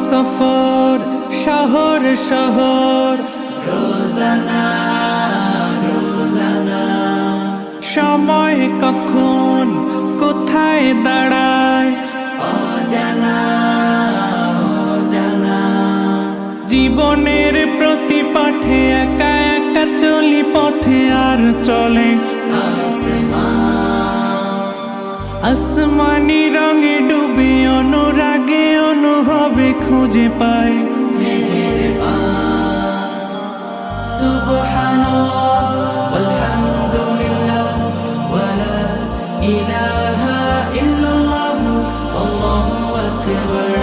সফর শহর শহর রোজানা রোজানা সময় কখন কোথায় দাঁড়ায় অজানা অজানা জীবনের প্রতি পাঠে একা একা চলি পথে আর চলে আসমানি রঙে ডুবে অনুরাগে অনুভবে খুঁজে পাই সুবহানাল্লাহ ওয়ালহামদুলিল্লাহ ওয়ালা ইলাহা ইল্লাল্লাহ আল্লাহু আকবার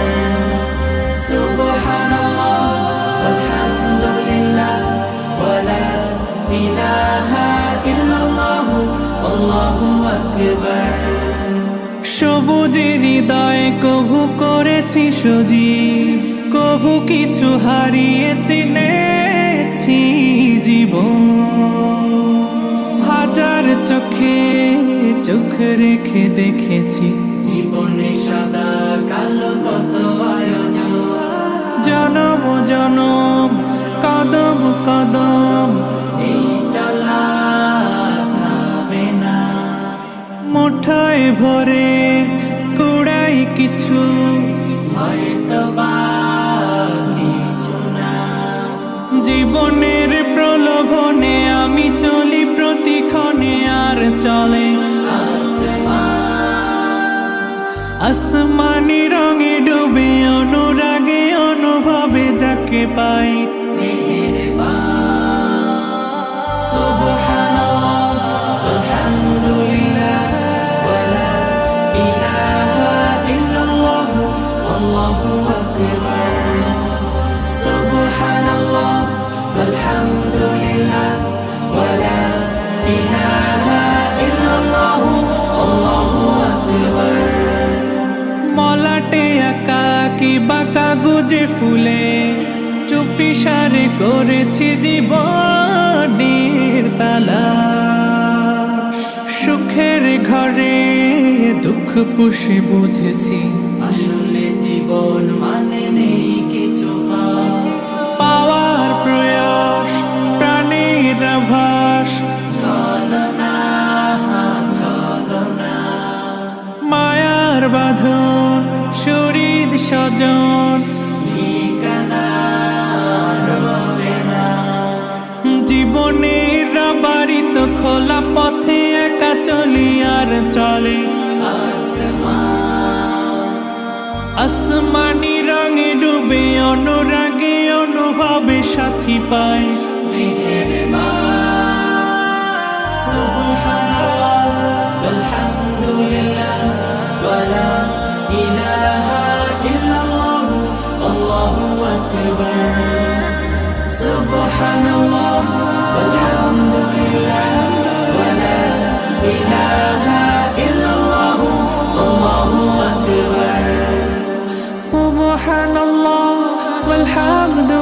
সুবহানাল্লাহ ওয়ালহামদুলিল্লাহ ওয়ালা ইলাহা ইল্লাল্লাহ আল্লাহু আকবার সবুজের হৃদয় কভু করেছি সজীব কভু কিছু হারিয়ে চিনেছি জীবন হাজার চোখে চোখ রেখে দেখেছি জীবনে সাদা কালো কত আয়োজন জনম জনম কদম কদম এই চলা থামে না মুঠোয় ভরে কুড়াই কিছু হয়তো বা কিছু না জীবনের প্রলোভনে আমি চলি প্রতিক্ষণে আর চলে আসমানি রঙে ডুবে অনুরাগে অনুভবে যাকে পাই সুবহানাল্লাহ ওয়ালহামদুলিল্লাহ ওয়ালা ইলাহা ইল্লাল্লাহ আল্লাহু আকবার সুবহানাল্লাহ ওয়ালহামদুলিল্লাহ ওয়ালা ইলাহা ইল্লাল্লাহ আল্লাহু আকবার মলাটে একাকি বাঁকা গুজে ফুলে চুপি সারে করেছি জীবনের তালা সুখের ঘরে দুঃখ পুষে বুঝেছি আসলে জীবন মানে নেই কিছু খাস পাওয়ার প্রয়াস প্রাণের আভাস চলো না মায়ার বাঁধন শরীর স্বজন ঠিকানা রবে না জীবনের বাড়িত খোলা পথে একা চলি আর চলে আসমানি রঙে ডুবে অনুরাগে অনুভবে সাথী পায় সুবহানাল্লাহ ওয়ালহামদুলিল্লাহ ওয়ালা ইলাহা ইল্লাল্লাহ আল্লাহু আকবার সুবহানাল্লাহ ওয়ালহামদুলিল্লাহ ওয়ালা ইলাহা ইল্লাল্লাহ আল্লাহু আকবার সুবহানাল্লাহ ওয়ালহামদুলিল্লাহ